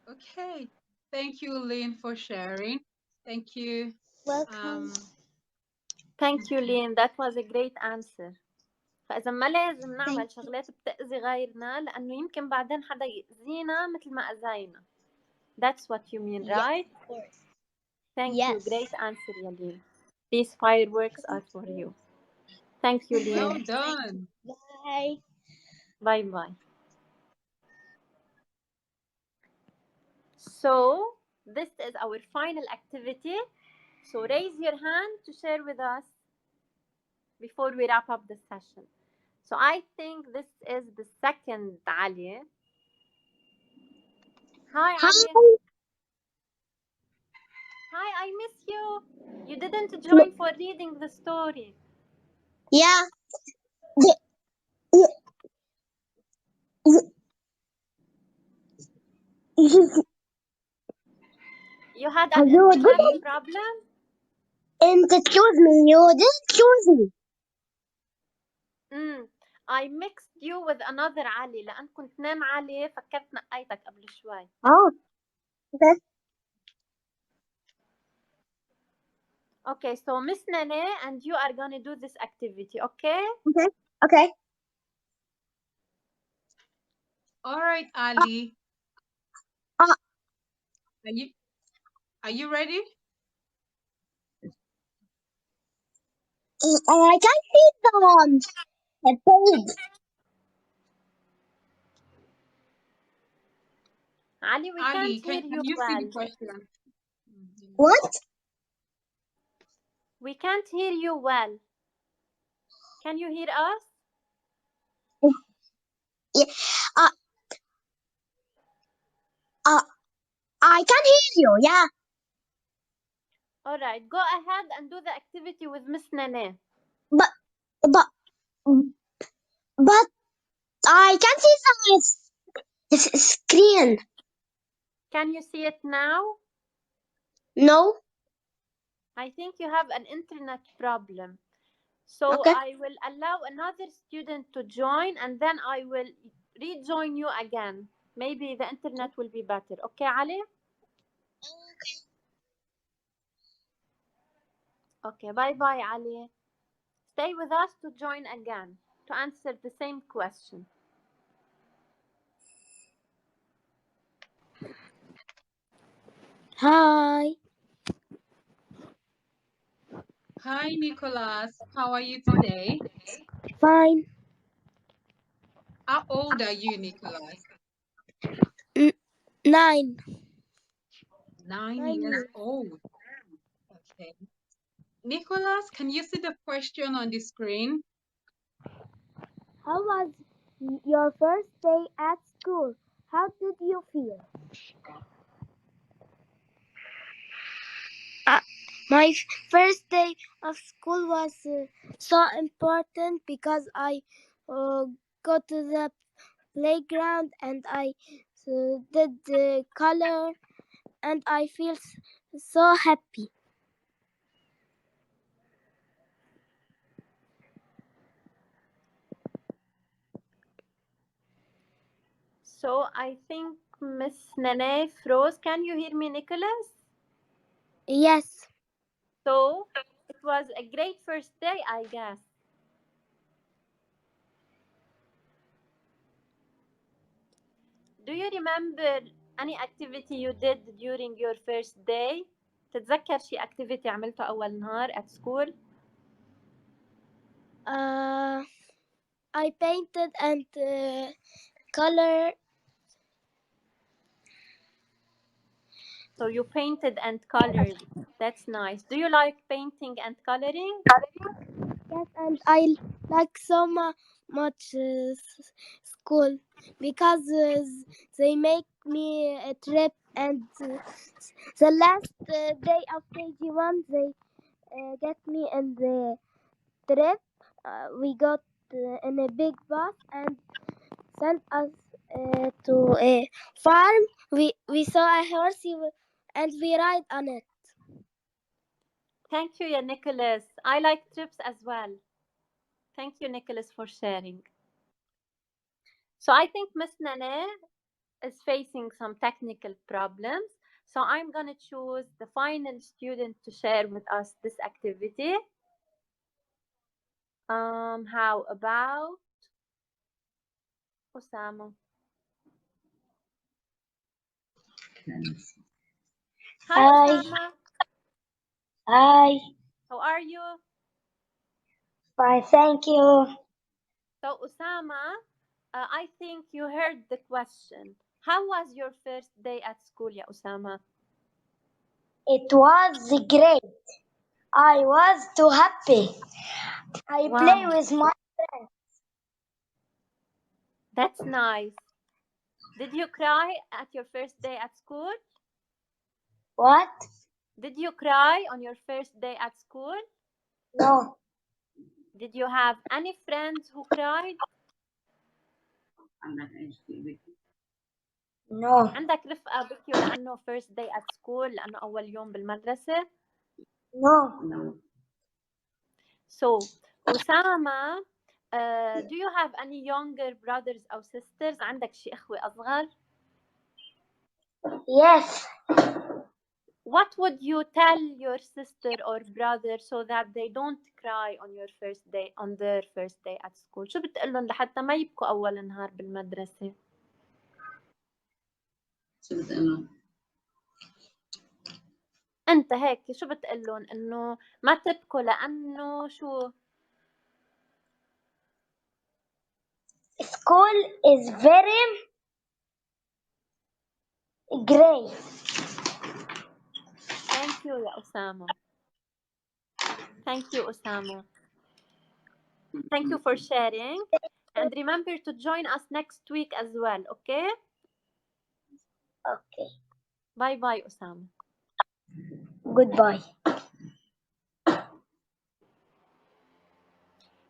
Speaker 2: Okay. Thank you, Lynn, for sharing. Thank you.
Speaker 3: Welcome.
Speaker 2: Um,
Speaker 1: Thank you,
Speaker 2: mhm.
Speaker 1: Lynn. That was a great answer. فإذا ما لازم
Speaker 3: Thank
Speaker 1: نعمل
Speaker 3: you.
Speaker 1: شغلات بتأذي غيرنا لأنه يمكن بعدين حدا يأذينا مثل ما أذينا. That's what you mean,
Speaker 3: Yes,
Speaker 1: right?
Speaker 3: of course.
Speaker 1: Thank you.
Speaker 3: Yes.
Speaker 1: Great answer, Yalin. These fireworks are
Speaker 3: Thank
Speaker 1: for
Speaker 3: you.
Speaker 1: you. Thank you,
Speaker 2: Well
Speaker 1: Lynn.
Speaker 3: Thank you.
Speaker 2: done.
Speaker 3: Bye.
Speaker 1: Bye bye. So, this is our final activity. So, raise your hand to share with us before we wrap up the session. So, I think this is the second Ali. Hi, Ali.
Speaker 3: Hi.
Speaker 1: Hi, I miss you. You didn't join for reading the story.
Speaker 3: Yeah. Y- y- y- y-
Speaker 1: You had an
Speaker 3: You
Speaker 1: internet
Speaker 3: didn't
Speaker 2: Ali,
Speaker 1: problem?
Speaker 3: excuse me. You didn't choose me.
Speaker 1: امم I mixed you with another علي لأن كنت نام علي فكرت نقيتك قبل شوي.
Speaker 3: Oh, okay.
Speaker 1: Okay, so Miss Nene and you are gonna do this activity, okay?
Speaker 3: Okay. Okay.
Speaker 2: all right,
Speaker 3: Uh,
Speaker 2: Ali,
Speaker 3: uh,
Speaker 2: are you are you ready?
Speaker 3: I can see the page.
Speaker 1: Ali, we can't
Speaker 2: Ali,
Speaker 1: hear
Speaker 2: can
Speaker 1: you
Speaker 2: you see the
Speaker 1: well.
Speaker 2: question?
Speaker 3: What?
Speaker 1: We can't hear you well. Can you hear us?
Speaker 3: Yeah. Uh, uh, I can hear you. Yeah.
Speaker 1: All right, go ahead and do the activity with Miss Nene.
Speaker 3: But but but I can see the screen.
Speaker 1: Can you see it now?
Speaker 3: No.
Speaker 1: I think you have an internet problem. So
Speaker 3: Okay.
Speaker 1: I will allow another student to join and then I will rejoin you again. Maybe the internet will be better. Okay, Ali? Okay, bye bye, Ali. Stay with us to join again to answer the same question.
Speaker 5: Hi.
Speaker 2: Hi, Nicholas. How are you today?
Speaker 5: Fine.
Speaker 2: How old are you, Nicholas?
Speaker 5: N- nine.
Speaker 2: Nine
Speaker 5: 9 years.
Speaker 2: years old. Okay. Nicholas, can you see the question on the screen?
Speaker 5: How was your first day at school? How did you feel? Uh, my first day of school was so important because I uh, go to the playground and I did the color and I feel so happy.
Speaker 1: So I think Miss Nene froze. Can you hear me, Nicholas?
Speaker 5: Yes.
Speaker 1: So it was a great first day, I guess. Do you remember any activity you did during your first day? تتذكر شي activity عملته أول نهار at school?
Speaker 5: Uh, I painted and color.
Speaker 1: So you painted and colored. That's nice. Do you like painting and coloring?
Speaker 5: Yes, and I like so much school because they make me a trip and the last day of KG1 they get me in the trip. We got in a big bus and sent us to a farm. We saw a horse and we ride on it.
Speaker 1: Thank you, yeah, Nicholas. I like trips as well. Thank you, Nicholas, for sharing. So I think Miss Nene is facing some technical problems. So I'm going to choose the final student to share with us this activity. How about Osama? Hi,
Speaker 3: Hi.
Speaker 1: Osama.
Speaker 3: Hi.
Speaker 1: How are you?
Speaker 3: Fine. Thank you.
Speaker 1: So, Osama, I think you heard the question. How was your first day at school, ya Osama?
Speaker 3: It was great. I was too happy. I play
Speaker 1: Wow,
Speaker 3: with my friends.
Speaker 1: that's nice. Did you cry at your first day at school?
Speaker 3: What?
Speaker 1: Did you cry on your first day at school?
Speaker 3: No,
Speaker 1: Did you have any friends who cried?
Speaker 3: no,
Speaker 1: عندك رفقة بكيوا لأنه first day at school لأنه أول يوم بالمدرسة؟
Speaker 3: no.
Speaker 1: So, Osama, do you have any younger brothers or sisters؟ عندك شي أخوة أصغر؟
Speaker 3: Yes,
Speaker 1: What would you tell your sister or brother so that they don't cry on your first day on their first day at school؟ شو بتقلن لحتى ما يبكوا أول نهار بالمدرسة؟ أنت هيك شو بتقلن إنه ما تبكوا لأنه شو؟
Speaker 3: school is very great.
Speaker 1: Thank you يا أسامة. Thank you أسامة. Thank you for sharing. And remember to join us next week as well, okay?
Speaker 3: Okay,
Speaker 1: Bye bye أسامة.
Speaker 3: goodbye.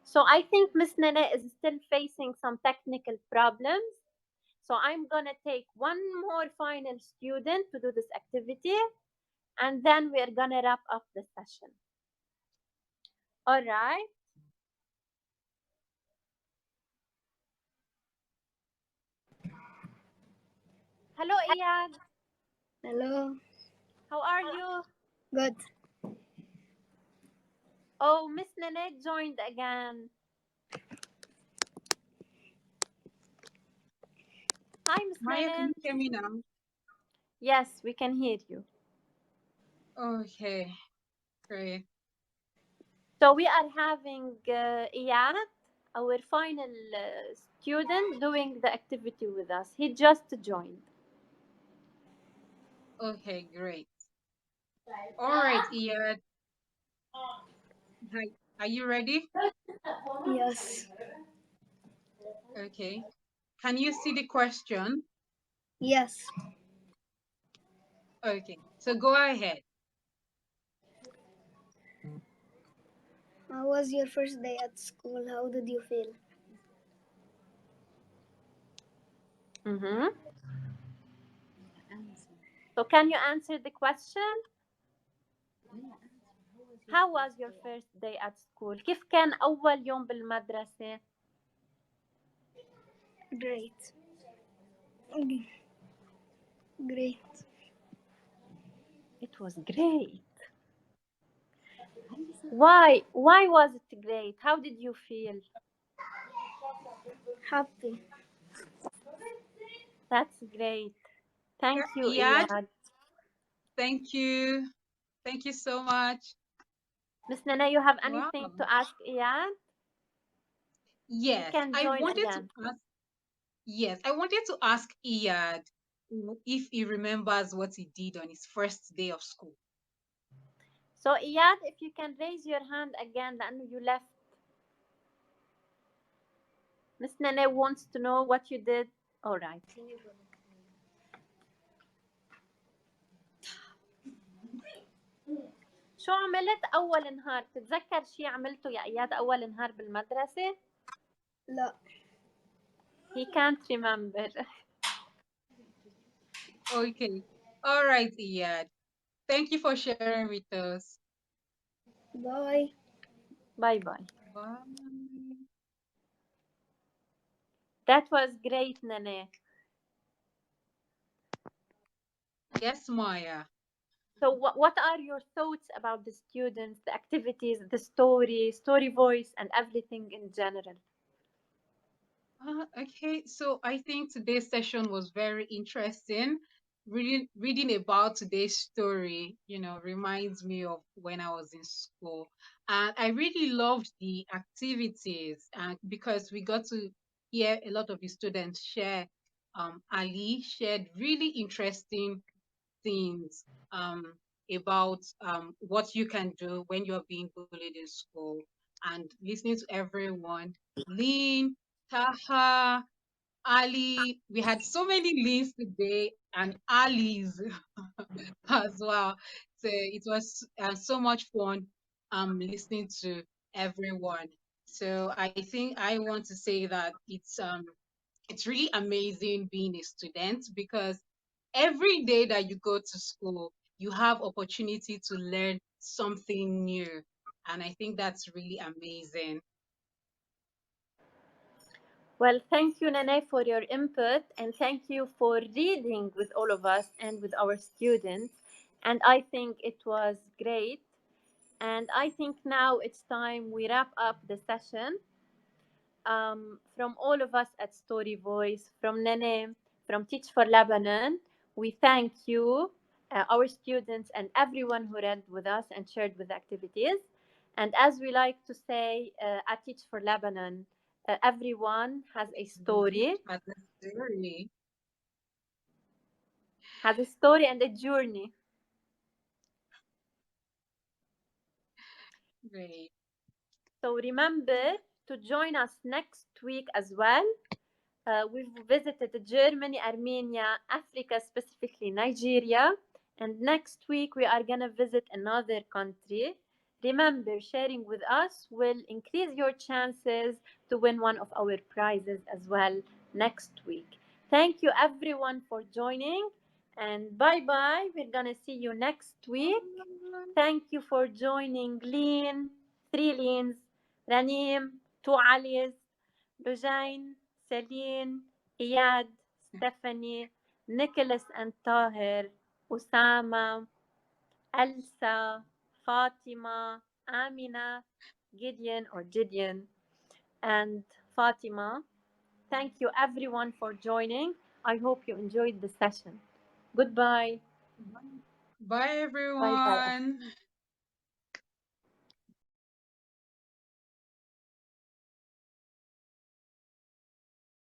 Speaker 1: So I think Miss Nene is still facing some technical problems. So I'm gonna take one more final student to do this activity and then we're gonna wrap up the session. All right. Hello Iyad.
Speaker 5: Hello.
Speaker 1: How are you?
Speaker 5: Good.
Speaker 1: Oh, Miss Nene joined again. Hi Miss
Speaker 2: Maya, can
Speaker 1: Nene.
Speaker 2: you hear me now?
Speaker 1: Yes, we can hear you.
Speaker 2: Okay, great.
Speaker 1: So we are having Iyad, our final student, doing the activity with us. He just joined.
Speaker 2: Okay, great. All right, Iyad. Hi. Are you ready?
Speaker 5: Yes.
Speaker 2: Okay. Can you see the question?
Speaker 5: Yes.
Speaker 2: Okay, so go ahead.
Speaker 5: How was your first day at school? How did you feel?
Speaker 1: Mm-hmm. So can you answer the question? How was your first day at school? كيف كان أول يوم بالمدرسة؟
Speaker 5: Great. Great.
Speaker 1: It was great. Why? Why was it great? How did you feel?
Speaker 5: Happy.
Speaker 1: That's great. Thank you,
Speaker 2: Iyad,
Speaker 1: Iyad.
Speaker 2: thank you. Thank you so much.
Speaker 1: Miss Nana, you have
Speaker 2: Wow.
Speaker 1: anything to ask Iyad? He
Speaker 2: Yes,
Speaker 1: can
Speaker 2: I
Speaker 1: join
Speaker 2: wanted to
Speaker 1: again.
Speaker 2: ask. Yes, I wanted to ask Iyad if he remembers what he did on his first day of school.
Speaker 1: So Iyad, if you can raise your hand again لأنه you left. Miss Nene wants to know what you did. All right. شو عملت أول نهار؟ تتذكر شي عملته يا إياد أول نهار بالمدرسة؟
Speaker 5: لا.
Speaker 1: He can't remember.
Speaker 2: Okay. All right, Iyad. Thank you for sharing with us.
Speaker 5: Bye.
Speaker 1: Bye bye.
Speaker 2: Bye.
Speaker 1: That was great, Nene.
Speaker 2: Yes, Maya.
Speaker 1: So what are your thoughts about the students, the activities, the story voice, and everything in general?
Speaker 2: Okay, so I think today's session was very interesting. Reading about today's story, reminds me of when I was in school. And I really loved the activities because we got to hear a lot of the students share Ali shared really interesting things about what you can do when you're being bullied in school, and listening to everyone. Lynn, Taha, Ali, we had so many Lyns today and Alis as well. So it was so much fun listening to everyone. So I think I want to say that it's really amazing being a student because every day that you go to school, you have opportunity to learn something new. And I think that's really amazing.
Speaker 1: Well, thank you, Nene, for your input, and thank you for reading with all of us and with our students. And I think it was great. And I think now it's time we wrap up the session. From all of us at Story Voice, from Nene, from Teach for Lebanon, we thank you, our students, and everyone who read with us and shared with activities. And as we like to say at Teach for Lebanon, everyone
Speaker 2: Mhm. As a story.
Speaker 1: has a story and a journey.
Speaker 2: Great.
Speaker 1: So remember to join us next week as well. We've visited Germany, Armenia, Africa, specifically Nigeria. And next week, we are going to visit another country. Remember, sharing with us will increase your chances to win one of our prizes as well next week. Thank you, everyone, for joining. And bye bye. We're going to see you next week. Thank you for joining Lean, three Leans, Ranim, two Ali's, Lujain, Celine, Iyad, Stephanie, Nicholas and Tahir, Usama, Elsa, Fatima, Amina, Gideon, and Fatima. Thank you everyone for joining. I hope you enjoyed the session. Goodbye.
Speaker 2: Bye, Bye
Speaker 1: Bye bye.
Speaker 2: everyone.